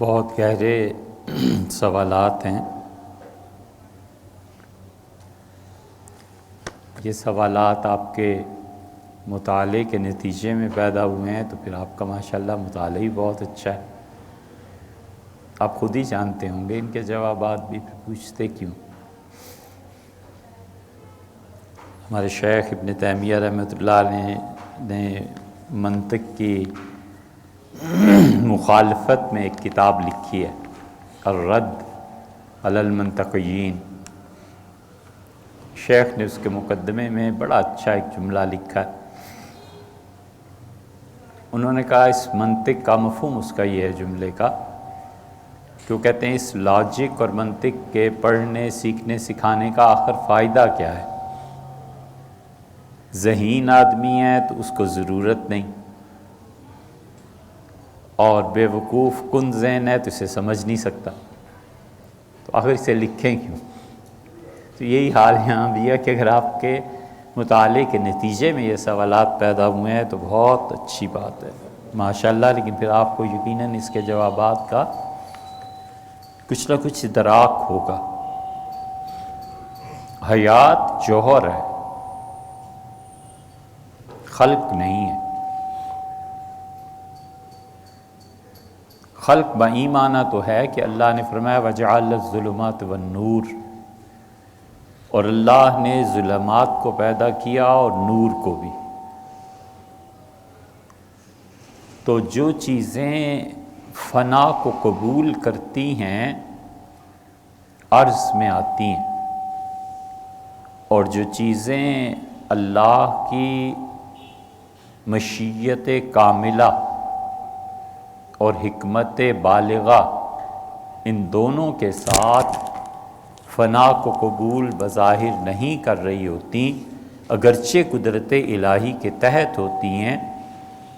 بہت گہرے سوالات ہیں۔ یہ سوالات آپ کے مطالعے کے نتیجے میں پیدا ہوئے ہیں، تو پھر آپ کا ماشاءاللہ مطالعہ ہی بہت اچھا ہے۔ آپ خود ہی جانتے ہوں گے ان کے جوابات بھی، پھر پوچھتے کیوں؟ ہمارے شیخ ابن تیمیہ رحمۃ اللہ علیہ نے منطق کی مخالفت میں ایک کتاب لکھی ہے، الرد علی المنطقیین۔ شیخ نے اس کے مقدمے میں بڑا اچھا ایک جملہ لکھا ہے۔ انہوں نے کہا اس منطق کا مفہوم اس کا یہ ہے جملے کا، کہ وہ کہتے ہیں اس لاجک اور منطق کے پڑھنے، سیکھنے، سکھانے کا آخر فائدہ کیا ہے؟ ذہین آدمی ہے تو اس کو ضرورت نہیں، اور بے وقوف کن ذہن ہے تو اسے سمجھ نہیں سکتا، تو آخر اسے لکھیں کیوں؟ تو یہی حال یہاں بھی ہے کہ اگر آپ کے مطالعے کے نتیجے میں یہ سوالات پیدا ہوئے ہیں تو بہت اچھی بات ہے ماشاءاللہ، لیکن پھر آپ کو یقیناً اس کے جوابات کا کچھ نہ کچھ ادراک ہوگا۔ حیات جوہر ہے، خلق نہیں ہے۔ خلق بایمانہ تو ہے کہ اللہ نے فرمایا وَجَعَلَ الظُّلُمَاتِ وَالنُّورِ، اور اللہ نے ظلمات کو پیدا کیا اور نور کو بھی۔ تو جو چیزیں فنا کو قبول کرتی ہیں عرض میں آتی ہیں، اور جو چیزیں اللہ کی مشیت کاملہ اور حکمت بالغہ ان دونوں کے ساتھ فنا کو قبول بظاہر نہیں کر رہی ہوتی، اگرچہ قدرت الہی کے تحت ہوتی ہیں،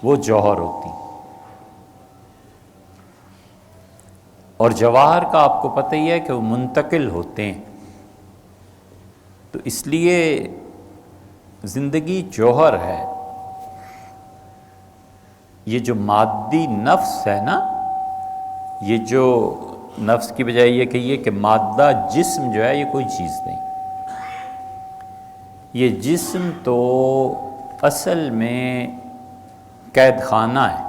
وہ جوہر ہوتی ہیں۔ اور جواہر کا آپ کو پتہ ہی ہے کہ وہ منتقل ہوتے ہیں، تو اس لیے زندگی جوہر ہے۔ یہ جو مادی نفس ہے نا، یہ جو نفس کی بجائے یہ کہیے کہ مادہ جسم جو ہے یہ کوئی چیز نہیں۔ یہ جسم تو اصل میں قید خانہ ہے۔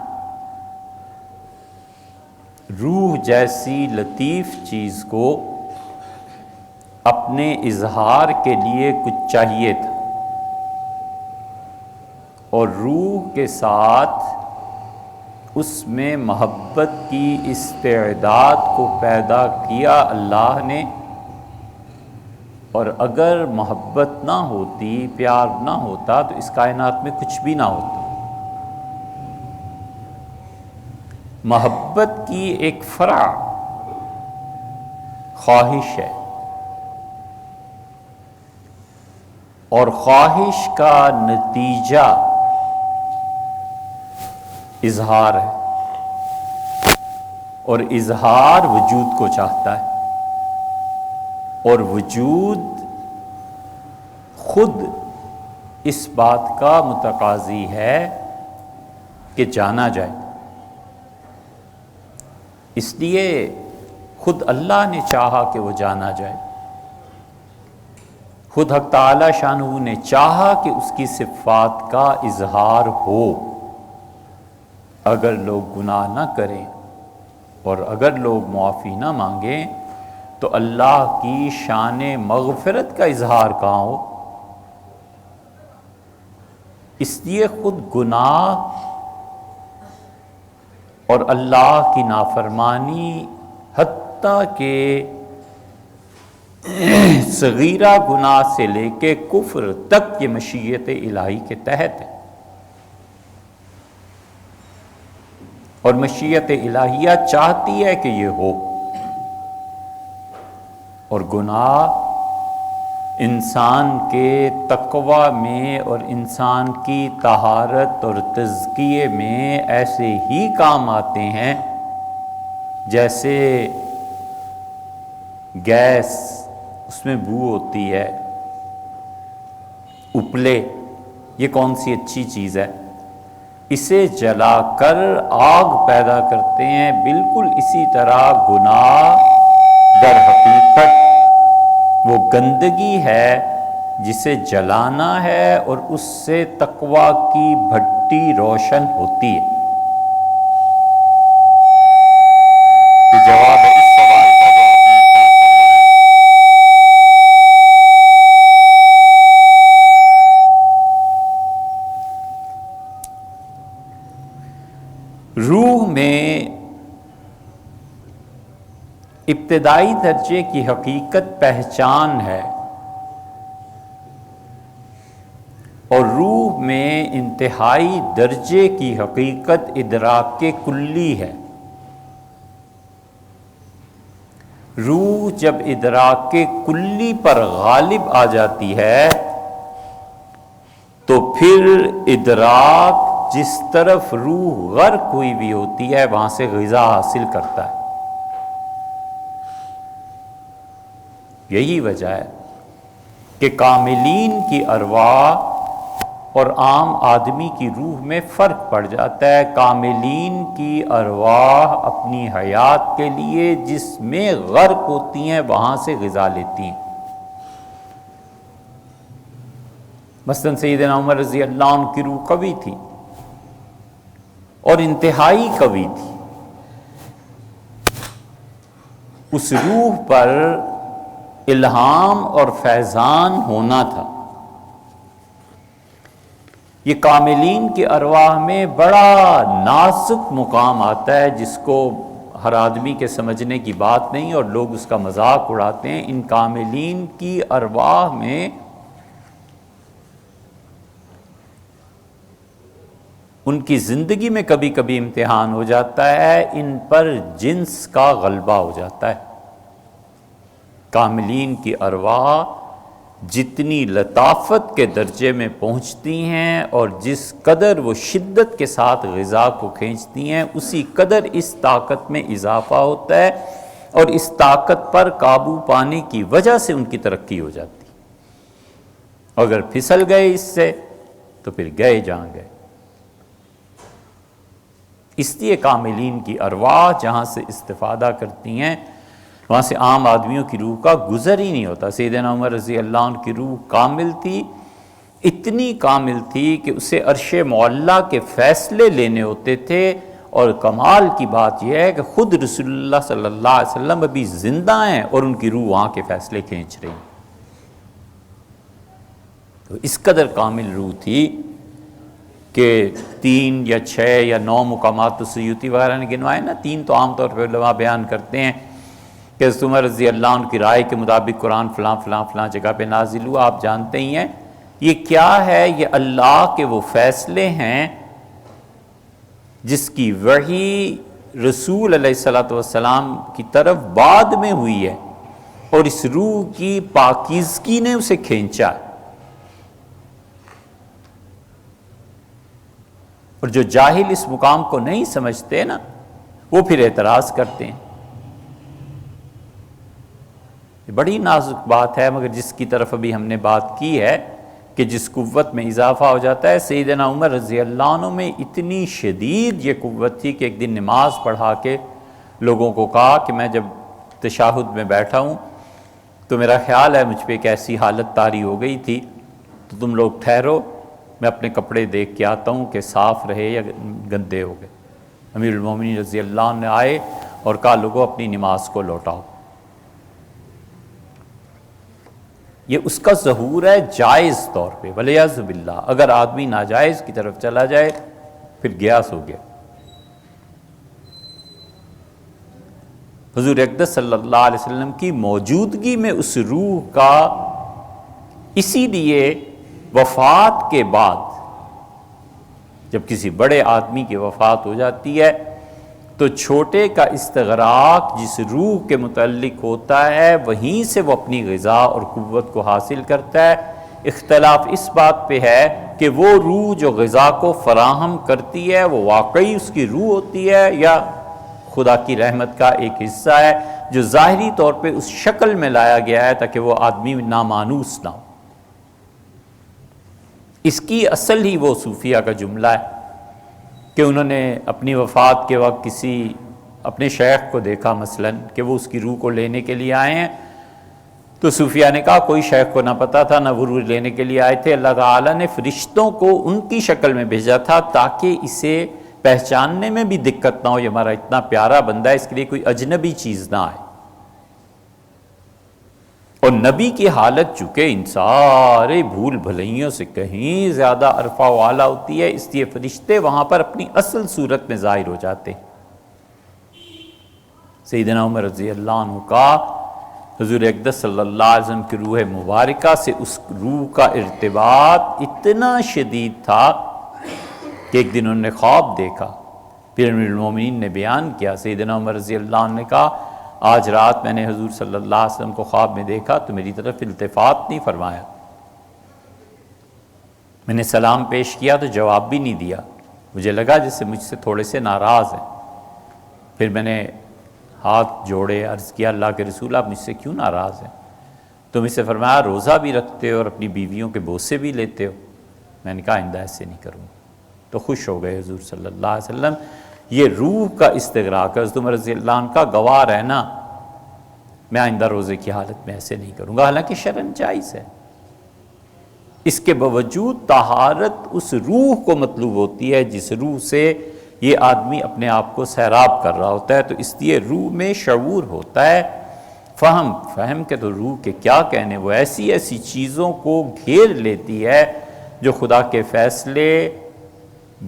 روح جیسی لطیف چیز کو اپنے اظہار کے لیے کچھ چاہیے تھا، اور روح کے ساتھ اس میں محبت کی استعداد کو پیدا کیا اللہ نے، اور اگر محبت نہ ہوتی، پیار نہ ہوتا تو اس کائنات میں کچھ بھی نہ ہوتا۔ محبت کی ایک فرع خواہش ہے، اور خواہش کا نتیجہ اظہار ہے، اور اظہار وجود کو چاہتا ہے، اور وجود خود اس بات کا متقاضی ہے کہ جانا جائے۔ اس لیے خود اللہ نے چاہا کہ وہ جانا جائے، خود حق تعالی شانہ نے چاہا کہ اس کی صفات کا اظہار ہو۔ اگر لوگ گناہ نہ کریں اور اگر لوگ معافی نہ مانگیں تو اللہ کی شان مغفرت کا اظہار کہاں ہو؟ اس لیے خود گناہ اور اللہ کی نافرمانی، حتیٰ کہ صغیرہ گناہ سے لے کے کفر تک، یہ مشیت الہی کے تحت ہے، اور مشیت الہیہ چاہتی ہے کہ یہ ہو۔ اور گناہ انسان کے تقوی میں اور انسان کی طہارت اور تزکیے میں ایسے ہی کام آتے ہیں جیسے گیس، اس میں بو ہوتی ہے، اپلے، یہ کون سی اچھی چیز ہے؟ اسے جلا کر آگ پیدا کرتے ہیں، بالکل اسی طرح گناہ در حقیقت وہ گندگی ہے جسے جلانا ہے اور اس سے تقویٰ کی بھٹی روشن ہوتی ہے۔ یہ جواب ہے اس سوال کا جو آپ نے فرمایا۔ روح میں ابتدائی درجے کی حقیقت پہچان ہے، اور روح میں انتہائی درجے کی حقیقت ادراک کلی ہے۔ روح جب ادراک کلی پر غالب آ جاتی ہے تو پھر ادراک جس طرف روح غرق ہوئی بھی ہوتی ہے وہاں سے غذا حاصل کرتا ہے۔ یہی وجہ ہے کہ کاملین کی ارواح اور عام آدمی کی روح میں فرق پڑ جاتا ہے۔ کاملین کی ارواح اپنی حیات کے لیے جس میں غرق ہوتی ہیں وہاں سے غذا لیتی ہیں۔ مثلاً سیدنا عمر رضی اللہ عنہ کی روح قوی تھی اور انتہائی قوی تھی، اس روح پر الہام اور فیضان ہونا تھا۔ یہ کاملین کی ارواح میں بڑا نازک مقام آتا ہے جس کو ہر آدمی کے سمجھنے کی بات نہیں اور لوگ اس کا مذاق اڑاتے ہیں۔ ان کاملین کی ارواح میں ان کی زندگی میں کبھی کبھی امتحان ہو جاتا ہے، ان پر جنس کا غلبہ ہو جاتا ہے۔ کاملین کی ارواح جتنی لطافت کے درجے میں پہنچتی ہیں اور جس قدر وہ شدت کے ساتھ غذا کو کھینچتی ہیں اسی قدر اس طاقت میں اضافہ ہوتا ہے، اور اس طاقت پر قابو پانے کی وجہ سے ان کی ترقی ہو جاتی ہے۔ اگر پھسل گئے اس سے تو پھر گئے جہاں گئے۔ اس لیے کاملین کی ارواح جہاں سے استفادہ کرتی ہیں وہاں سے عام آدمیوں کی روح کا گزر ہی نہیں ہوتا۔ سیدنا عمر رضی اللہ عنہ کی روح کامل تھی، اتنی کامل تھی کہ اسے عرش معلیٰ کے فیصلے لینے ہوتے تھے، اور کمال کی بات یہ ہے کہ خود رسول اللہ صلی اللہ علیہ وسلم ابھی زندہ ہیں اور ان کی روح وہاں کے فیصلے کھینچ رہی ہیں۔ تو اس قدر کامل روح تھی کہ 3 یا 6 یا 9 مقامات تو سیوطی وغیرہ نے گنوائے نا، 3 تو عام طور پہ علماء بیان کرتے ہیں کہ حضرت عمر رضی اللہ عنہ کی رائے کے مطابق قرآن فلاں فلاں فلاں جگہ پہ نازل ہوا، آپ جانتے ہی ہیں۔ یہ کیا ہے؟ یہ اللہ کے وہ فیصلے ہیں جس کی وحی رسول علیہ الصلوۃ والسلام کی طرف بعد میں ہوئی ہے، اور اس روح کی پاکیزگی نے اسے کھینچا ہے۔ اور جو جاہل اس مقام کو نہیں سمجھتے نا وہ پھر اعتراض کرتے ہیں۔ یہ بڑی نازک بات ہے، مگر جس کی طرف ابھی ہم نے بات کی ہے کہ جس قوت میں اضافہ ہو جاتا ہے، سیدنا عمر رضی اللہ عنہ میں اتنی شدید یہ قوت تھی کہ ایک دن نماز پڑھا کے لوگوں کو کہا کہ میں جب تشہد میں بیٹھا ہوں تو میرا خیال ہے مجھ پہ ایک ایسی حالت طاری ہو گئی تھی، تو تم لوگ ٹھہرو، میں اپنے کپڑے دیکھ کے آتا ہوں کہ صاف رہے یا گندے ہو گئے۔ امیر المومنین رضی اللہ عنہ نے آئے اور کہا لوگوں اپنی نماز کو لوٹاؤ۔ یہ اس کا ظہور ہے جائز طور پہ، ولیعذ باللہ۔ اگر آدمی ناجائز کی طرف چلا جائے پھر گیا سو گیا۔ حضور اقدس صلی اللہ علیہ وسلم کی موجودگی میں اس روح کا اسی لیے وفات کے بعد جب کسی بڑے آدمی کی وفات ہو جاتی ہے تو چھوٹے کا استغراق جس روح کے متعلق ہوتا ہے وہیں سے وہ اپنی غذا اور قوت کو حاصل کرتا ہے۔ اختلاف اس بات پہ ہے کہ وہ روح جو غذا کو فراہم کرتی ہے وہ واقعی اس کی روح ہوتی ہے یا خدا کی رحمت کا ایک حصہ ہے جو ظاہری طور پہ اس شکل میں لایا گیا ہے تاکہ وہ آدمی نامانوس نہ ہو۔ اس کی اصل ہی وہ صوفیہ کا جملہ ہے کہ انہوں نے اپنی وفات کے وقت کسی اپنے شیخ کو دیکھا مثلاً کہ وہ اس کی روح کو لینے کے لیے آئے ہیں، تو صوفیاء نے کہا کوئی شیخ کو نہ پتہ تھا نہ وہ روح لینے کے لیے آئے تھے، اللہ تعالیٰ نے فرشتوں کو ان کی شکل میں بھیجا تھا تاکہ اسے پہچاننے میں بھی دقت نہ ہو، یہ ہمارا اتنا پیارا بندہ ہے، اس کے لیے کوئی اجنبی چیز نہ آئے۔ اور نبی کی حالت چونکہ ان سارے بھول بھلائیوں سے کہیں زیادہ عرفہ و اعلیٰ ہوتی ہے، اس لیے فرشتے وہاں پر اپنی اصل صورت میں ظاہر ہو جاتے ہیں۔ سیدنا عمر رضی اللہ عنہ کا حضور اقدس صلی اللہ علیہ وسلم کی روح مبارکہ سے اس روح کا ارتباط اتنا شدید تھا کہ ایک دن انہوں نے خواب دیکھا، پھر امیر المومنین نے بیان کیا، سیدنا عمر رضی اللہ عنہ نے کہا آج رات میں نے حضور صلی اللہ علیہ وسلم کو خواب میں دیکھا تو میری طرف التفات نہیں فرمایا، میں نے سلام پیش کیا تو جواب بھی نہیں دیا، مجھے لگا جیسے مجھ سے تھوڑے سے ناراض ہیں، پھر میں نے ہاتھ جوڑے عرض کیا اللہ کے رسول آپ مجھ سے کیوں ناراض ہیں؟ تم اس سے فرمایا روزہ بھی رکھتے ہو اور اپنی بیویوں کے بوسے بھی لیتے ہو۔ میں نے کہا آئندہ ایسے نہیں کروں گا، تو خوش ہو گئے حضور صلی اللہ علیہ وسلم۔ یہ روح کا استغراق ہے، حضرت عمر رضی اللہ عنہ کا گواہ رہنا، میں آئندہ روزے کی حالت میں ایسے نہیں کروں گا، حالانکہ شرعاً جائز ہے۔ اس کے باوجود طہارت اس روح کو مطلوب ہوتی ہے جس روح سے یہ آدمی اپنے آپ کو سیراب کر رہا ہوتا ہے، تو اس لیے روح میں شعور ہوتا ہے، فہم کے تو روح کے کیا کہنے، وہ ایسی ایسی چیزوں کو گھیر لیتی ہے جو خدا کے فیصلے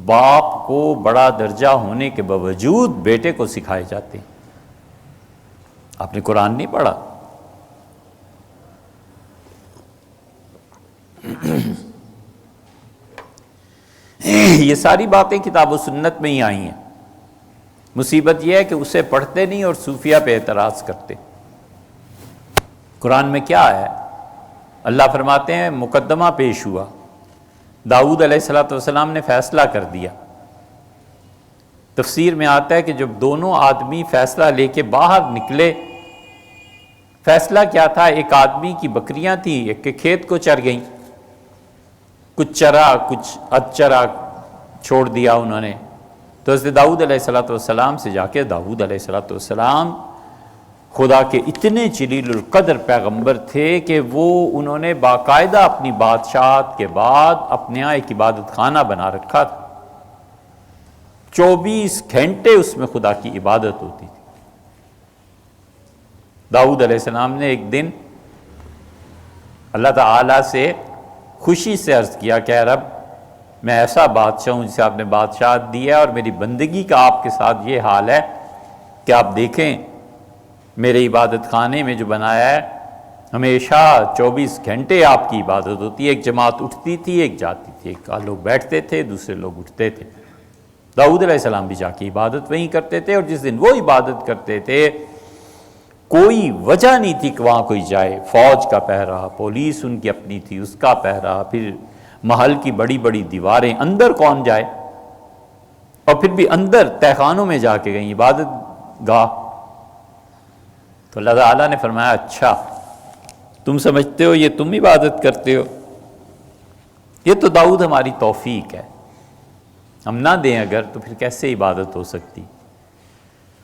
باپ کو بڑا درجہ ہونے کے باوجود بیٹے کو سکھائے جاتے ہیں۔ آپ نے قرآن نہیں پڑھا؟ یہ ساری باتیں کتاب و سنت میں ہی آئی ہیں، مصیبت یہ ہے کہ اسے پڑھتے نہیں اور صوفیہ پہ اعتراض کرتے۔ قرآن میں کیا ہے؟ اللہ فرماتے ہیں مقدمہ پیش ہوا، داؤد علیہ السلام نے فیصلہ کر دیا۔ تفسیر میں آتا ہے کہ جب دونوں آدمی فیصلہ لے کے باہر نکلے، فیصلہ کیا تھا؟ ایک آدمی کی بکریاں تھیں، ایک کے کھیت کو چر گئیں، کچھ چرا کچھ چرا چھوڑ دیا انہوں نے، تو حضرت داؤد علیہ السلام سے جا کے داؤد علیہ السلام خدا کے اتنے جلیل القدر پیغمبر تھے کہ انہوں نے باقاعدہ اپنی بادشاہت کے بعد اپنے یہاں ایک عبادت خانہ بنا رکھا تھا، 24 گھنٹے اس میں خدا کی عبادت ہوتی تھی۔ داؤد علیہ السلام نے ایک دن اللہ تعالیٰ سے خوشی سے عرض کیا کہ اے رب میں ایسا بادشاہ ہوں جسے آپ نے بادشاہت دی ہے، اور میری بندگی کا آپ کے ساتھ یہ حال ہے کہ آپ دیکھیں میرے عبادت خانے میں جو بنایا ہے ہمیشہ 24 گھنٹے آپ کی عبادت ہوتی ہے، ایک جماعت اٹھتی تھی ایک جاتی تھی، ایک لوگ بیٹھتے تھے دوسرے لوگ اٹھتے تھے۔ داؤد علیہ السلام بھی جا کے عبادت وہیں کرتے تھے، اور جس دن وہ عبادت کرتے تھے کوئی وجہ نہیں تھی کہ وہاں کوئی جائے، فوج کا پہرا، پولیس ان کی اپنی تھی اس کا پہرا، پھر محل کی بڑی بڑی دیواریں، اندر کون جائے، اور پھر بھی اندر تہخانوں میں جا کے گئیں عبادت گاہ۔ تو اللہ تعالیٰ نے فرمایا اچھا تم سمجھتے ہو یہ تم عبادت کرتے ہو، یہ تو داؤد ہماری توفیق ہے، ہم نہ دیں اگر تو پھر کیسے عبادت ہو سکتی۔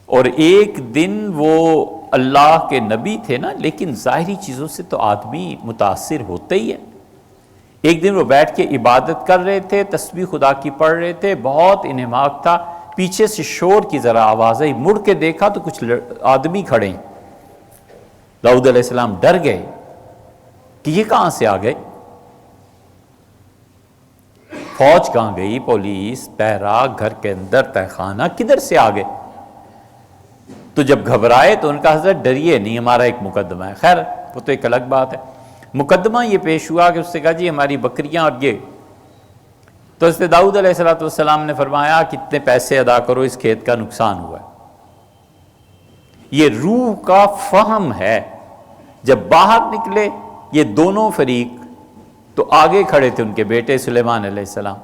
اور ایک دن وہ اللہ کے نبی تھے نا، لیکن ظاہری چیزوں سے تو آدمی متاثر ہوتا ہی ہے۔ ایک دن وہ بیٹھ کے عبادت کر رہے تھے، تسبیح خدا کی پڑھ رہے تھے، بہت انہماک تھا، پیچھے سے شور کی ذرا آواز آئی، مڑ کے دیکھا تو کچھ آدمی کھڑے ہیں۔ داؤد علیہ السلام ڈر گئے کہ یہ کہاں سے آ گئے، فوج کہاں گئی، پولیس، پہرا، گھر کے اندر تہخانہ، کدھر سے آ گئے؟ تو جب گھبرائے تو ان کا حضرت ڈریے نہیں، ہمارا ایک مقدمہ ہے۔ خیر وہ تو ایک الگ بات ہے، مقدمہ یہ پیش ہوا کہ اس سے کہا جی ہماری بکریاں اور یہ، تو حضرت داؤد علیہ السلام نے فرمایا کتنے پیسے ادا کرو، اس کھیت کا نقصان ہوا ہے۔ یہ روح کا فہم ہے۔ جب باہر نکلے یہ دونوں فریق، تو آگے کھڑے تھے ان کے بیٹے سلیمان علیہ السلام،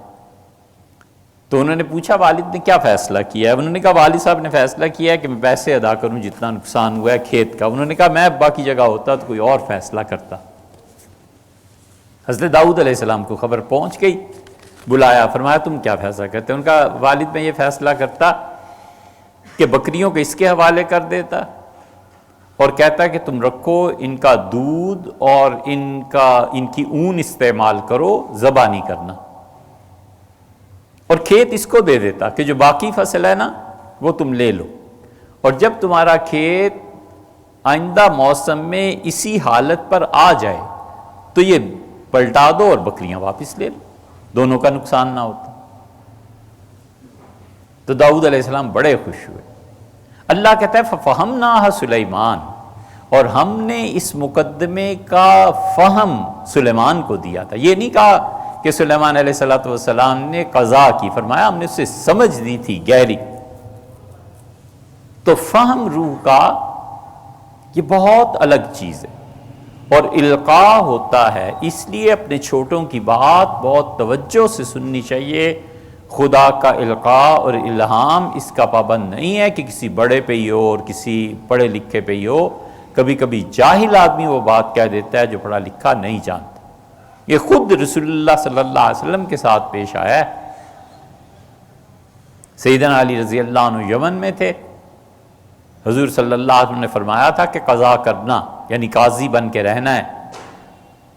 تو انہوں نے پوچھا والد نے کیا فیصلہ کیا ہے؟ انہوں نے کہا والد صاحب نے فیصلہ کیا ہے کہ میں پیسے ادا کروں جتنا نقصان ہوا ہے کھیت کا۔ انہوں نے کہا میں ابا کی جگہ ہوتا تو کوئی اور فیصلہ کرتا۔ حضرت داؤد علیہ السلام کو خبر پہنچ گئی، بلایا، فرمایا تم کیا فیصلہ کرتے؟ ان کا والد میں یہ فیصلہ کرتا کہ بکریوں کو اس کے حوالے کر دیتا اور کہتا کہ تم رکھو، ان کا دودھ اور ان کی اون استعمال کرو، ذبح نہیں کرنا، اور کھیت اس کو دے دیتا کہ جو باقی فصل ہے نا وہ تم لے لو، اور جب تمہارا کھیت آئندہ موسم میں اسی حالت پر آ جائے تو یہ پلٹا دو اور بکریاں واپس لے لو، دونوں کا نقصان نہ ہوتا۔ تو داؤد علیہ السلام بڑے خوش ہوئے۔ اللہ کہتا ہے فَفَهَمْنَاهَا سلیمان، اور ہم نے اس مقدمے کا فہم سلیمان کو دیا تھا۔ یہ نہیں کہا کہ سلیمان علیہ السلام نے قضا کی، فرمایا ہم نے اسے سمجھ دی تھی گہری۔ تو فہم روح کا یہ بہت الگ چیز ہے، اور القاء ہوتا ہے، اس لیے اپنے چھوٹوں کی بات بہت توجہ سے سننی چاہیے۔ خدا کا القاء اور الہام اس کا پابند نہیں ہے کہ کسی بڑے پہ ہی ہو اور کسی پڑھے لکھے پہ ہی ہو۔ کبھی کبھی جاہل آدمی وہ بات کہہ دیتا ہے جو پڑھا لکھا نہیں جانتا۔ یہ خود رسول اللہ صلی اللہ علیہ وسلم کے ساتھ پیش آیا ہے۔ سیدنا علی رضی اللہ عنہ یمن میں تھے، حضور صلی اللہ علیہ وسلم نے فرمایا تھا کہ قضا کرنا، یعنی قاضی بن کے رہنا ہے،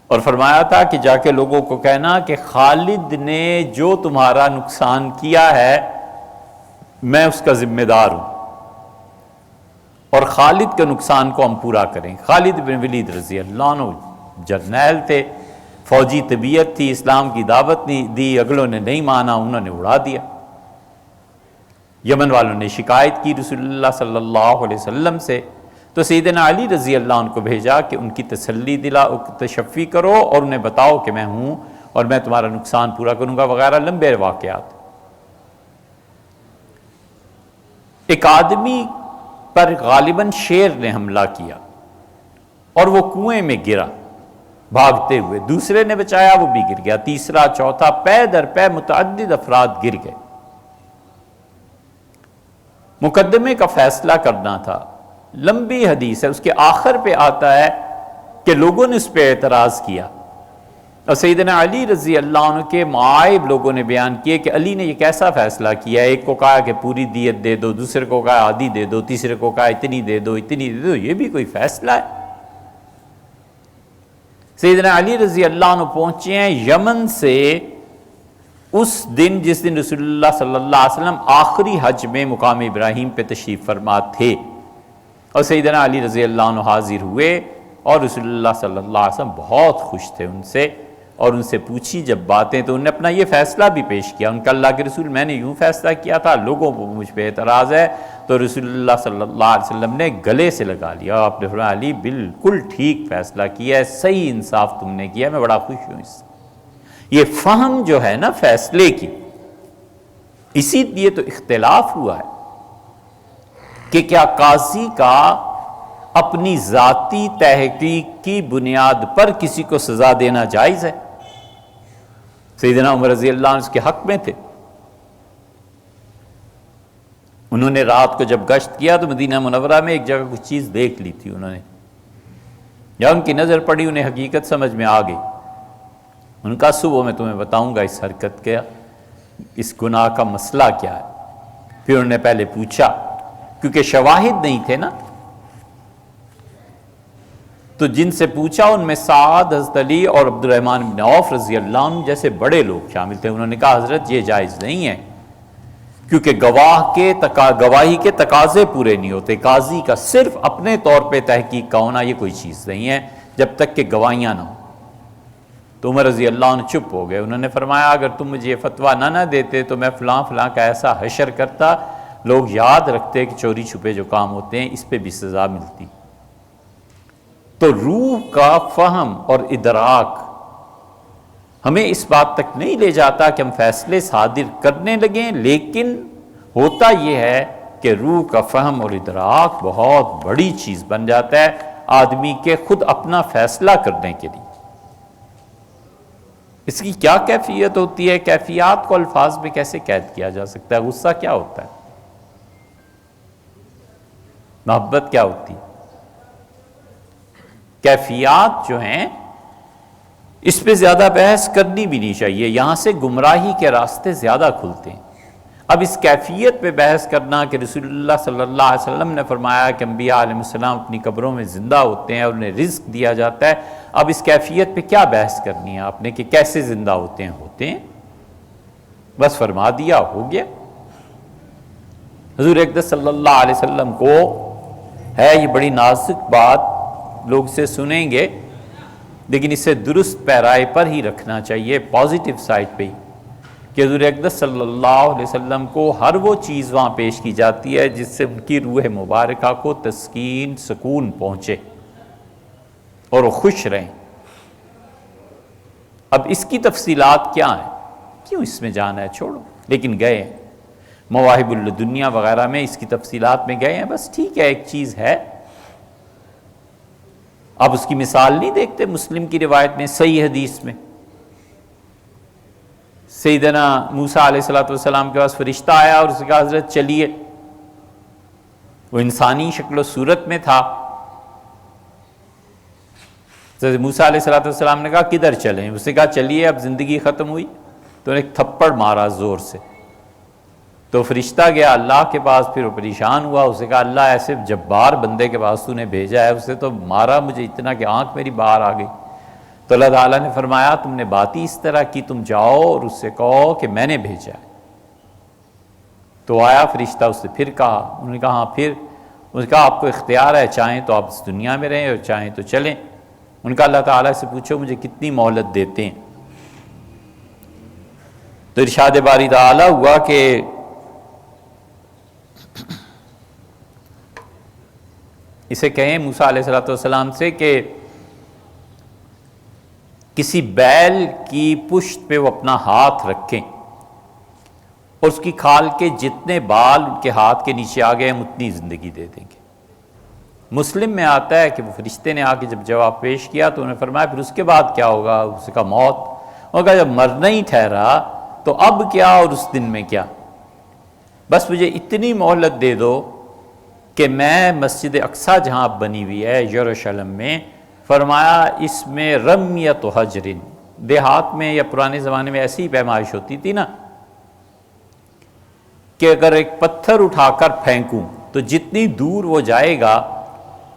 اور فرمایا تھا کہ جا کے لوگوں کو کہنا کہ خالد نے جو تمہارا نقصان کیا ہے میں اس کا ذمہ دار ہوں، اور خالد کے نقصان کو ہم پورا کریں۔ خالد بن ولید رضی اللہ عنہ جرنیل تھے، فوجی طبیعت تھی، اسلام کی دعوت دی، اگلوں نے نہیں مانا، انہوں نے اڑا دیا۔ یمن والوں نے شکایت کی رسول اللہ صلی اللہ علیہ وسلم سے، تو سیدنا علی رضی اللہ عنہ کو بھیجا کہ ان کی تسلی تشفی کرو اور انہیں بتاؤ کہ میں ہوں اور میں تمہارا نقصان پورا کروں گا وغیرہ لمبے واقعات۔ ایک آدمی پر غالباً شیر نے حملہ کیا اور وہ کنویں میں گرا بھاگتے ہوئے، دوسرے نے بچایا وہ بھی گر گیا، تیسرا چوتھا، پے در پے متعدد افراد گر گئے۔ مقدمے کا فیصلہ کرنا تھا، لمبی حدیث ہے، اس کے آخر پہ آتا ہے کہ لوگوں نے اس پہ اعتراض کیا، اور سیدنا علی رضی اللہ عنہ کے معائب لوگوں نے بیان کیے کہ علی نے یہ کیسا فیصلہ کیا ہے، ایک کو کہا کہ پوری دیت دے دو، دوسرے کو کہا آدھی دے دو، تیسرے کو کہا اتنی دے دو اتنی دے دو، یہ بھی کوئی فیصلہ ہے؟ سیدنا علی رضی اللہ عنہ پہنچے ہیں یمن سے اس دن جس دن رسول اللہ صلی اللہ علیہ وسلم آخری حج میں مقام ابراہیم پہ تشریف فرما تھے، اور سیدنا علی رضی اللہ عنہ حاضر ہوئے، اور رسول اللہ صلی اللہ علیہ وسلم بہت خوش تھے ان سے، اور ان سے پوچھی جب باتیں تو انہوں نے اپنا یہ فیصلہ بھی پیش کیا۔ ان کا اللہ کے رسول میں نے یوں فیصلہ کیا تھا، لوگوں کو مجھ پہ اعتراض ہے، تو رسول اللہ صلی اللہ علیہ وسلم نے گلے سے لگا لیا، آپ نے فرمایا علی بالکل ٹھیک فیصلہ کیا ہے، صحیح انصاف تم نے کیا ہے، میں بڑا خوش ہوں اس سے۔ یہ فہم جو ہے نا فیصلے کی، اسی لیے تو اختلاف ہوا ہے کہ کیا قاضی کا اپنی ذاتی تحقیق کی بنیاد پر کسی کو سزا دینا جائز ہے؟ سیدنا عمر رضی اللہ عنہ اس کے حق میں تھے۔ انہوں نے رات کو جب گشت کیا تو مدینہ منورہ میں ایک جگہ کچھ چیز دیکھ لی تھی انہوں نے، یا ان کی نظر پڑی، انہیں حقیقت سمجھ میں آ گئی۔ ان کا صبح میں تمہیں بتاؤں گا اس حرکت کیا، اس گناہ کا مسئلہ کیا ہے۔ پھر انہوں نے پہلے پوچھا، کیونکہ شواہد نہیں تھے نا، تو جن سے پوچھا ان میں سعد، حضرت علی اور عبد الرحمن بن عوف رضی اللہ عنہ جیسے بڑے لوگ شامل تھے۔ انہوں نے کہا حضرت یہ جائز نہیں ہے، کیونکہ گواہی کے تقاضے پورے نہیں ہوتے، قاضی کا صرف اپنے طور پہ تحقیق کا ہونا یہ کوئی چیز نہیں ہے جب تک کہ گواہیاں نہ ہوں۔ تو عمر رضی اللہ عنہ چپ ہو گئے۔ انہوں نے فرمایا اگر تم مجھے یہ فتویٰ نہ دیتے تو میں فلاں فلاں کا ایسا حشر کرتا، لوگ یاد رکھتے کہ چوری چھپے جو کام ہوتے ہیں اس پہ بھی سزا ملتی۔ تو روح کا فہم اور ادراک ہمیں اس بات تک نہیں لے جاتا کہ ہم فیصلے صادر کرنے لگیں، لیکن ہوتا یہ ہے کہ روح کا فہم اور ادراک بہت بڑی چیز بن جاتا ہے آدمی کے خود اپنا فیصلہ کرنے کے لیے۔ اس کی کیا کیفیت ہوتی ہے؟ کیفیات کو الفاظ میں کیسے قید کیا جا سکتا ہے؟ غصہ کیا ہوتا ہے؟ محبت کیا ہوتی ہے؟ کیفیات جو ہیں اس پہ زیادہ بحث کرنی بھی نہیں چاہیے، یہاں سے گمراہی کے راستے زیادہ کھلتے ہیں۔ اب اس کیفیت پہ بحث کرنا کہ رسول اللہ صلی اللہ علیہ وسلم نے فرمایا کہ انبیاء علیہ السلام اپنی قبروں میں زندہ ہوتے ہیں اور انہیں رزق دیا جاتا ہے، اب اس کیفیت پہ کیا بحث کرنی ہے آپ نے کہ کیسے زندہ ہوتے ہیں، بس فرما دیا، ہو گیا۔ حضور اقدس صلی اللہ علیہ وسلم کو ہے یہ بڑی نازک بات، لوگ اسے سنیں گے لیکن اسے درست پیرائے پر ہی رکھنا چاہیے، پازیٹیو سائٹ پہ ہی، کہ حضور اقدس صلی اللہ علیہ وسلم کو ہر وہ چیز وہاں پیش کی جاتی ہے جس سے ان کی روح مبارکہ کو تسکین، سکون پہنچے اور وہ خوش رہیں۔ اب اس کی تفصیلات کیا ہیں، کیوں اس میں جانا ہے، چھوڑو، لیکن گئے ہیں مواہب الدنیا وغیرہ میں اس کی تفصیلات میں گئے ہیں، بس ٹھیک ہے، ایک چیز ہے۔ اب اس کی مثال نہیں دیکھتے مسلم کی روایت میں، صحیح حدیث میں سیدنا موسیٰ علیہ السلام کے پاس فرشتہ آیا اور اس نے کہا حضرت چلیے، وہ انسانی شکل و صورت میں تھا۔ حضرت موسیٰ علیہ السلام نے کہا کدھر چلیں، اس نے کہا چلیے، اب زندگی ختم ہوئی، تو انہیں ایک تھپڑ مارا زور سے، تو فرشتہ گیا اللہ کے پاس، پھر وہ پریشان ہوا، اسے کہا اللہ ایسے جبار بندے کے پاس تو نے بھیجا ہے، اسے تو مارا مجھے اتنا کہ آنکھ میری باہر آ گئی۔ تو اللہ تعالیٰ نے فرمایا تم نے بات ہی اس طرح کی، تم جاؤ اور اس سے کہو کہ میں نے بھیجا ہے۔ تو آیا فرشتہ، اس سے پھر کہا، انہوں نے کہا ہاں پھر، اس نے کہا آپ کو اختیار ہے، چاہیں تو آپ اس دنیا میں رہیں اور چاہیں تو چلیں۔ ان کا اللہ تعالیٰ سے پوچھو مجھے کتنی مہلت دیتے ہیں۔ تو ارشاد باری تعالیٰ ہوا کہ اسے کہیں موسیٰ علیہ السلام سے کہ کسی بیل کی پشت پہ وہ اپنا ہاتھ رکھیں اور اس کی کھال کے جتنے بال ان کے ہاتھ کے نیچے آ گئے ہم اتنی زندگی دے دیں گے۔ مسلم میں آتا ہے کہ وہ فرشتے نے آ کے جب جواب پیش کیا تو انہوں نے فرمایا پھر اس کے بعد کیا ہوگا، اس کا موت، اور کہا جب مرنا ہی ٹھہرا تو اب کیا اور اس دن میں کیا، بس مجھے اتنی مہلت دے دو کہ میں مسجد اقصیٰ جہاں بنی ہوئی ہے یروشلم میں، فرمایا اس میں رمیت حجر، دیہات میں یا پرانے زمانے میں ایسی پیمائش ہوتی تھی نا کہ اگر ایک پتھر اٹھا کر پھینکوں تو جتنی دور وہ جائے گا،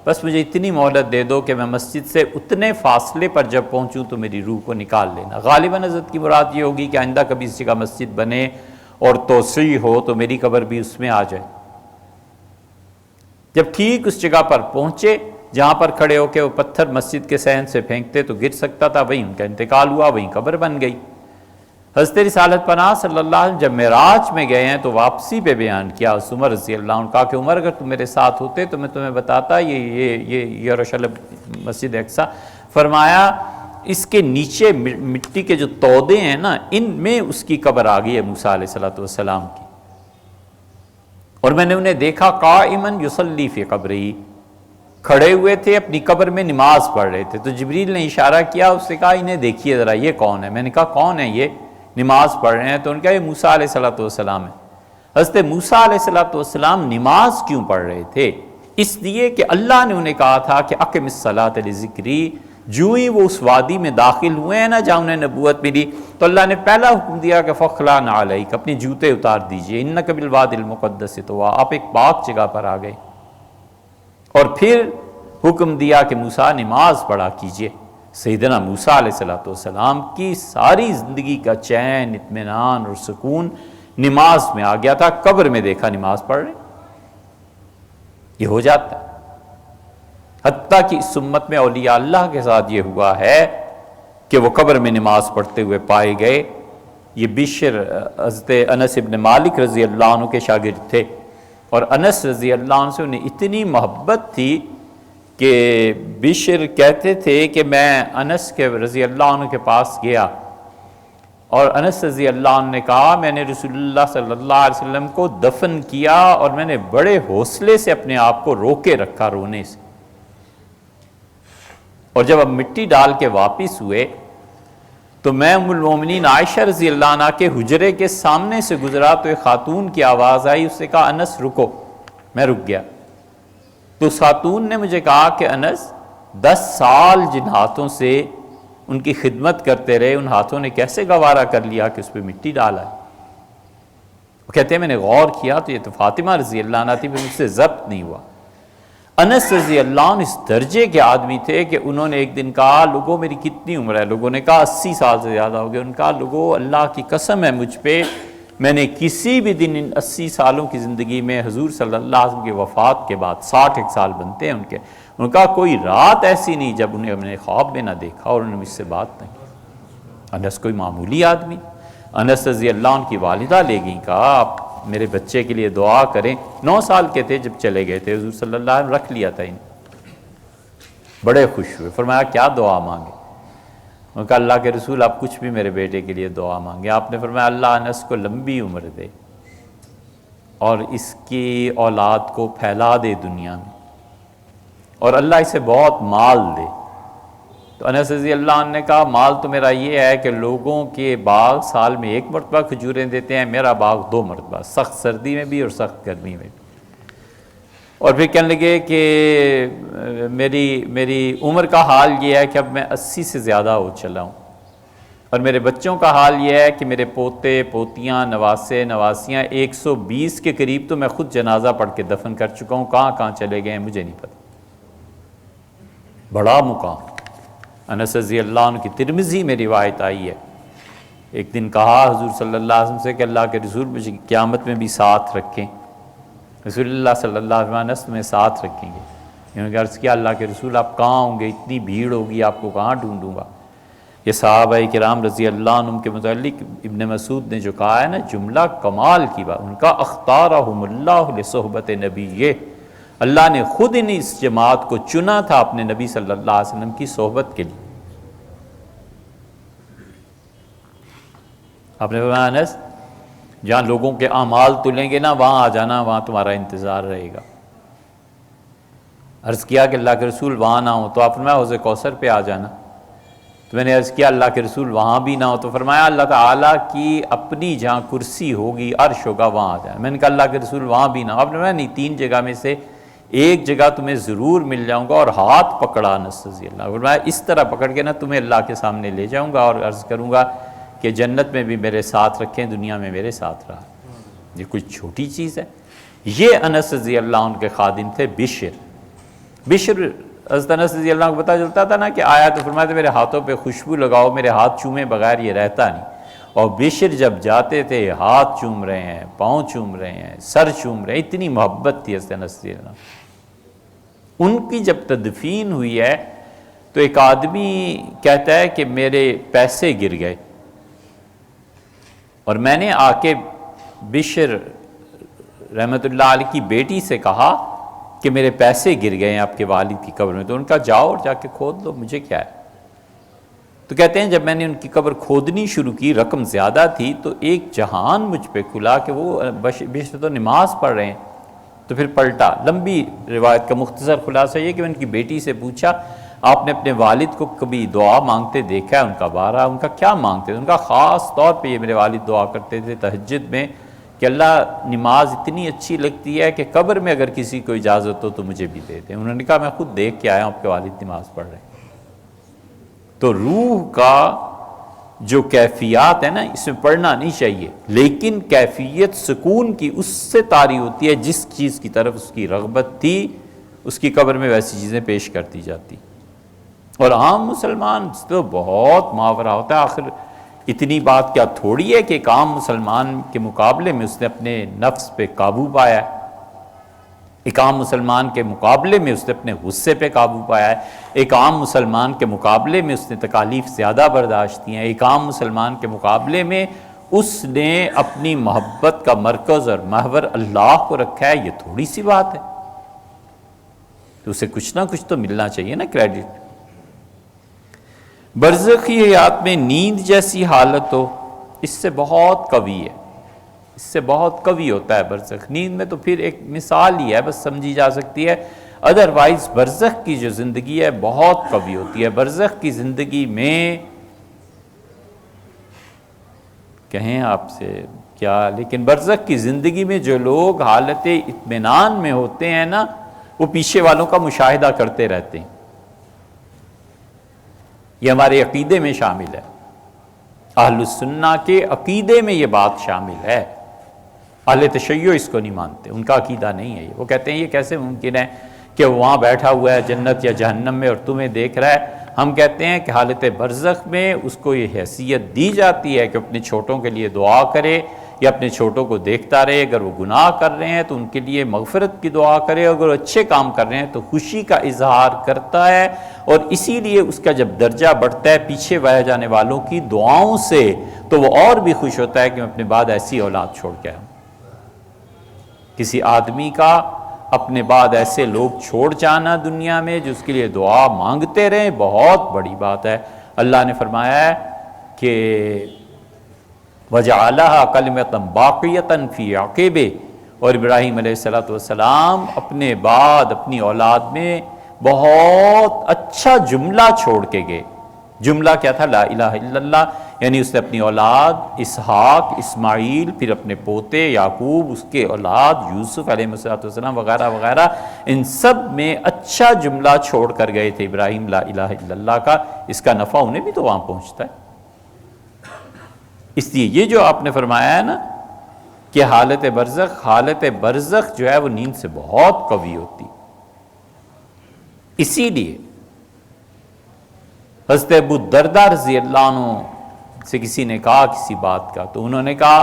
بس مجھے اتنی مہلت دے دو کہ میں مسجد سے اتنے فاصلے پر جب پہنچوں تو میری روح کو نکال لینا۔ غالباً حضرت کی مراد یہ ہوگی کہ آئندہ کبھی اس جگہ مسجد بنے اور توسیع ہو تو میری قبر بھی اس میں آ جائے۔ جب ٹھیک اس جگہ پر پہنچے جہاں پر کھڑے ہو کے وہ پتھر مسجد کے صحن سے پھینکتے تو گر سکتا تھا، وہیں ان کا انتقال ہوا، وہیں قبر بن گئی۔ حضرت رسالت پناہ صلی اللہ علیہ وسلم جب معراج میں گئے ہیں تو واپسی پہ بیان کیا عمر رضی اللہ عنہ، کہا کہ عمر اگر تم میرے ساتھ ہوتے تو میں تمہیں بتاتا یہ یروشلم مسجد اقصیٰ، فرمایا اس کے نیچے مٹی کے جو تودے ہیں نا ان میں اس کی قبر آ گئی ہے موسیٰ علیہ السلام کی، اور میں نے انہیں دیکھا قائماً یصلی فی قبری، کھڑے ہوئے تھے اپنی قبر میں نماز پڑھ رہے تھے۔ تو جبریل نے اشارہ کیا، اس سے کہا انہیں دیکھیے ذرا یہ کون ہے، میں نے کہا کون ہے یہ، نماز پڑھ رہے ہیں، تو ان کا یہ موسیٰ علیہ السلام ہے۔ حضرت موسیٰ علیہ السلام نماز کیوں پڑھ رہے تھے؟ اس لیے کہ اللہ نے انہیں کہا تھا کہ اقم الصلاۃ لذکری، جو ہی وہ اس وادی میں داخل ہوئے ہیں نا جہاں انہیں نبوت ملی تو اللہ نے پہلا حکم دیا کہ فخلا نعلیک، اپنے جوتے اتار دیجئے، انک بالوادی المقدس طویٰ، آپ ایک پاک جگہ پر آ گئے، اور پھر حکم دیا کہ موسیٰ نماز پڑھا کیجئے۔ سیدنا موسیٰ علیہ السلام کی ساری زندگی کا چین، اطمینان اور سکون نماز میں آ گیا تھا، قبر میں دیکھا نماز پڑھ رہے، یہ ہو جاتا ہے۔ حتیٰ کہ اس امت میں اولیاء اللہ کے ساتھ یہ ہوا ہے کہ وہ قبر میں نماز پڑھتے ہوئے پائے گئے۔ یہ بشر حضرت انس ابن مالک رضی اللہ عنہ کے شاگرد تھے، اور انس رضی اللہ عنہ سے انہیں اتنی محبت تھی کہ بشر کہتے تھے کہ میں انس کے رضی اللہ عنہ کے پاس گیا اور انس رضی اللہ عنہ نے کہا میں نے رسول اللہ صلی اللہ علیہ وسلم کو دفن کیا اور میں نے بڑے حوصلے سے اپنے آپ کو روکے رکھا رونے سے، اور جب اب مٹی ڈال کے واپس ہوئے تو میں ام المومنین عائشہ رضی اللہ عنہ کے حجرے کے سامنے سے گزرا تو ایک خاتون کی آواز آئی، اس نے کہا انس رکو، میں رک گیا، تو اس خاتون نے مجھے کہا کہ انس 10 سال جن ہاتھوں سے ان کی خدمت کرتے رہے، ان ہاتھوں نے کیسے گوارا کر لیا کہ اس پہ مٹی ڈالا ہے؟ وہ کہتے ہیں میں نے غور کیا تو یہ تو فاطمہ رضی اللہ عنہ تھی، پھر مجھ سے ضبط نہیں ہوا۔ انس رضی اللہ عنہ اس درجے کے آدمی تھے کہ انہوں نے ایک دن کہا لوگوں میری کتنی عمر ہے؟ لوگوں نے کہا 80 سال سے زیادہ ہو گئے۔ ان کا لوگوں اللہ کی قسم ہے مجھ پہ، میں نے کسی بھی دن ان 80 سالوں کی زندگی میں حضور صلی اللہ علیہ وسلم کی وفات کے بعد 60 سال بنتے ہیں ان کے، ان کا کوئی رات ایسی نہیں جب انہیں ہم نے خواب میں نہ دیکھا اور انہوں نے مجھ سے بات نہیں کی۔ انس کوئی معمولی آدمی، انس رضی اللہ عنہ کی والدہ لے گئیں، کہا آپ میرے بچے کے لیے دعا کریں۔ 9 سال کے تھے جب چلے گئے تھے، حضور صلی اللہ علیہ وسلم رکھ لیا تھا انہیں، بڑے خوش ہوئے، فرمایا کیا دعا مانگے؟ انہوں نے کہا اللہ کے رسول آپ کچھ بھی میرے بیٹے کے لیے دعا مانگے۔ آپ نے فرمایا اللہ انس کو لمبی عمر دے اور اس کی اولاد کو پھیلا دے دنیا میں، اور اللہ اسے بہت مال دے۔ تو انس رضی اللہ عنہ نے کہا مال تو میرا یہ ہے کہ لوگوں کے باغ سال میں 1 مرتبہ کھجوریں دیتے ہیں، میرا باغ 2 مرتبہ، سخت سردی میں بھی اور سخت گرمی میں بھی۔ اور پھر کہنے لگے کہ میری عمر کا حال یہ ہے کہ اب میں 80 سے زیادہ ہو چلا ہوں، اور میرے بچوں کا حال یہ ہے کہ میرے پوتے پوتیاں نواسے نواسیاں 120 کے قریب تو میں خود جنازہ پڑھ کے دفن کر چکا ہوں، کہاں کہاں چلے گئے ہیں مجھے نہیں پتہ۔ بڑا مقام۔ انس رضی اللہ عنہ کی ترمذی میں روایت آئی ہے، ایک دن کہا حضور صلی اللہ علیہ وسلم سے کہ اللہ کے رسول مجھے قیامت میں بھی ساتھ رکھیں۔ رسول اللہ صلی اللہ علیہ وسلم انس میں ساتھ رکھیں گے۔ انہوں نے عرض کیا اللہ کے رسول آپ کہاں ہوں گے؟ اتنی بھیڑ ہوگی، آپ کو کہاں ڈھونڈوں گا؟ یہ صحابہ کرام رضی اللہ عنہم کے متعلق ابن مسعود نے جو کہا ہے نا جملہ کمال کی بات، ان کا اختارہم اللہ لصحبت نبیہ، اللہ نے خود ان اس جماعت کو چنا تھا اپنے نبی صلی اللہ علیہ وسلم کی صحبت کے لیے۔ آپ نے فرمایا انس جہاں لوگوں کے اعمال تلیں گے نا وہاں آ جانا، وہاں تمہارا انتظار رہے گا۔ عرض کیا کہ اللہ کے رسول وہاں نہ ہو، تو آپ فرمایا حوض کوثر پہ آ جانا۔ تو میں نے عرض کیا اللہ کے رسول وہاں بھی نہ ہو، تو فرمایا اللہ تعالیٰ کی اپنی جہاں کرسی ہوگی عرش ہوگا وہاں آ جانا۔ میں نے کہا اللہ کے رسول وہاں بھی نہ ہو، آپ نے فرمایا نہیں 3 جگہ میں سے ایک جگہ تمہیں ضرور مل جاؤں گا، اور ہاتھ پکڑا انس رضی اللہ عنہ، فرمایا اس طرح پکڑ کے نا تمہیں اللہ کے سامنے لے جاؤں گا اور عرض کروں گا کہ جنت میں بھی میرے ساتھ رکھیں، دنیا میں میرے ساتھ رہا۔ یہ کچھ چھوٹی چیز ہے۔ یہ انس رضی اللہ عنہ کے خادم تھے بشر حضرت انس رضی اللہ عنہ کو پتہ چلتا تھا نا کہ آیا تو فرمایا تھا میرے ہاتھوں پہ خوشبو لگاؤ، میرے ہاتھ چومے بغیر یہ رہتا نہیں۔ اور بشر جب جاتے تھے ہاتھ چوم رہے ہیں، پاؤں چوم رہے ہیں، سر چوم رہے ہیں، اتنی محبت تھی حضرت انس رضی اللہ عنہ۔ ان کی جب تدفین ہوئی ہے تو ایک آدمی کہتا ہے کہ میرے پیسے گر گئے، اور میں نے آ کے بشر رحمۃ اللہ علیہ کی بیٹی سے کہا کہ میرے پیسے گر گئے ہیں آپ کے والد کی قبر میں، تو ان کا جاؤ اور جا کے کھود لو، مجھے کیا ہے۔ تو کہتے ہیں جب میں نے ان کی قبر کھودنی شروع کی، رقم زیادہ تھی، تو ایک جہان مجھ پہ کھلا کہ وہ بشر تو نماز پڑھ رہے ہیں۔ تو پھر پلٹا۔ لمبی روایت کا مختصر خلاصہ یہ کہ میں ان کی بیٹی سے پوچھا آپ نے اپنے والد کو کبھی دعا مانگتے دیکھا ہے؟ ان کا بارہ، ان کا کیا مانگتے تھے؟ ان کا خاص طور پہ یہ میرے والد دعا کرتے تھے تہجد میں کہ اللہ نماز اتنی اچھی لگتی ہے کہ قبر میں اگر کسی کو اجازت ہو تو مجھے بھی دے دیں۔ انہوں نے کہا میں خود دیکھ کے آیا ہوں آپ کے والد نماز پڑھ رہے ہیں۔ تو روح کا جو کیفیات ہے نا اس میں پڑھنا نہیں چاہیے، لیکن کیفیت سکون کی اس سے طاری ہوتی ہے جس چیز کی طرف اس کی رغبت تھی، اس کی قبر میں ویسی چیزیں پیش کرتی جاتی۔ اور عام مسلمان تو بہت محاورہ ہوتا ہے، آخر اتنی بات کیا تھوڑی ہے کہ ایک عام مسلمان کے مقابلے میں اس نے اپنے نفس پہ قابو پایا ہے، ایک عام مسلمان کے مقابلے میں اس نے اپنے غصے پہ قابو پایا ہے، ایک عام مسلمان کے مقابلے میں اس نے تکالیف زیادہ برداشت کی ہیں، ایک عام مسلمان کے مقابلے میں اس نے اپنی محبت کا مرکز اور محور اللہ کو رکھا ہے۔ یہ تھوڑی سی بات ہے، تو اسے کچھ نہ کچھ تو ملنا چاہیے نا کریڈٹ۔ برزخی حیات میں نیند جیسی حالت ہو، اس سے بہت قوی ہے، اس سے بہت قوی ہوتا ہے برزخ۔ نیند میں تو پھر ایک مثال ہی ہے، بس سمجھی جا سکتی ہے، ادروائز برزخ کی جو زندگی ہے بہت قوی ہوتی ہے۔ برزخ کی زندگی میں کہیں آپ سے کیا، لیکن برزخ کی زندگی میں جو لوگ حالت اطمینان میں ہوتے ہیں نا، وہ پیچھے والوں کا مشاہدہ کرتے رہتے ہیں۔ یہ ہمارے عقیدے میں شامل ہے، اہل السنہ کے عقیدے میں یہ بات شامل ہے۔ اہل تشیع اس کو نہیں مانتے، ان کا عقیدہ نہیں ہے یہ۔ وہ کہتے ہیں یہ کیسے ممکن ہے کہ وہ وہاں بیٹھا ہوا ہے جنت یا جہنم میں اور تمہیں دیکھ رہا ہے۔ ہم کہتے ہیں کہ حالت برزخ میں اس کو یہ حیثیت دی جاتی ہے کہ اپنے چھوٹوں کے لیے دعا کرے یا اپنے چھوٹوں کو دیکھتا رہے۔ اگر وہ گناہ کر رہے ہیں تو ان کے لیے مغفرت کی دعا کرے، اگر وہ اچھے کام کر رہے ہیں تو خوشی کا اظہار کرتا ہے، اور اسی لیے اس کا جب درجہ بڑھتا ہے پیچھے رہ جانے والوں کی دعاؤں سے تو وہ اور بھی خوش ہوتا ہے کہ میں اپنے بعد ایسی اولاد چھوڑ کے آیا ہوں۔ کسی آدمی کا اپنے بعد ایسے لوگ چھوڑ جانا دنیا میں جو اس کے لیے دعا مانگتے رہیں، بہت بڑی بات ہے۔ اللہ نے فرمایا ہے کہ وَجَعَلَهَا كَلِمَةً بَاقِيَةً فِي عَقِبِهِ، اور ابراہیم علیہ السلام اپنے بعد اپنی اولاد میں بہت اچھا جملہ چھوڑ کے گئے۔ جملہ کیا تھا؟ لا الہ الا اللہ، یعنی اس نے اپنی اولاد اسحاق، اسماعیل، پھر اپنے پوتے یعقوب، اس کے اولاد یوسف علیہ السلام وغیرہ وغیرہ، ان سب میں اچھا جملہ چھوڑ کر گئے تھے ابراہیم لا الہ الا اللہ کا۔ اس کا نفع انہیں بھی تو وہاں پہنچتا ہے۔ اس لیے یہ جو آپ نے فرمایا ہے نا کہ حالت برزخ جو ہے وہ نیند سے بہت قوی ہوتی، اسی لیے حضرت ابو الدرداء رضی اللہ عنہ سے کسی نے کہا کسی بات کا، تو انہوں نے کہا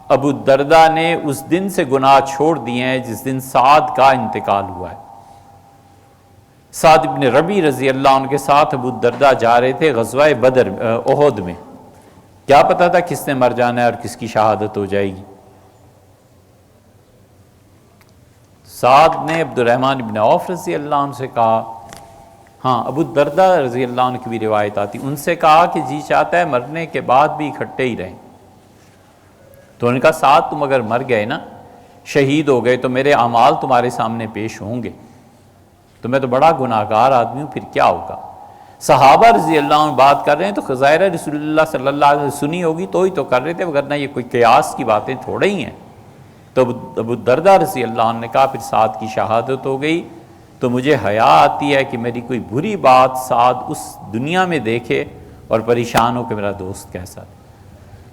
ابو الدرداء نے اس دن سے گناہ چھوڑ دیے ہیں جس دن سعد کا انتقال ہوا ہے۔ سعد ابن ربی رضی اللہ عنہ کے ساتھ ابو الدرداء جا رہے تھے غزوہ بدر احد میں، کیا پتا تھا کس نے مر جانا ہے اور کس کی شہادت ہو جائے گی۔ سعد نے عبد الرحمن ابن عوف رضی اللہ عنہ سے کہا، ہاں ابو الدرداء رضی اللہ عنہ کی بھی روایت آتی، ان سے کہا کہ جی چاہتا ہے مرنے کے بعد بھی اکٹھے ہی رہیں۔ تو انہوں نے کہا سعد تم اگر مر گئے نا، شہید ہو گئے، تو میرے اعمال تمہارے سامنے پیش ہوں گے، تو میں تو بڑا گناہگار آدمی ہوں، پھر کیا ہوگا۔ صحابہ رضی اللہ عنہ بات کر رہے ہیں تو خزائر رسول اللہ صلی اللہ علیہ وسلم سنی ہوگی تو ہی تو کر رہے تھے، ورنہ یہ کوئی قیاس کی باتیں تھوڑے ہی ہیں۔ تو ابو الدرداء رضی اللہ عنہ نے کہا پھر سعد کی شہادت ہو گئی تو مجھے حیا آتی ہے کہ میری کوئی بری بات سعد اس دنیا میں دیکھے اور پریشان ہو کہ میرا دوست کیسا ہے۔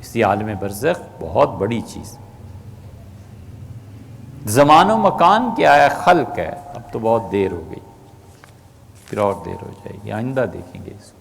اس لیے عالم برزخ بہت بڑی چیز، زمان و مکان کیا ہے؟ خلق ہے۔ اب تو بہت دیر ہو گئی، پھر اور دیر ہو جائے گی، آئندہ دیکھیں گے اس کو۔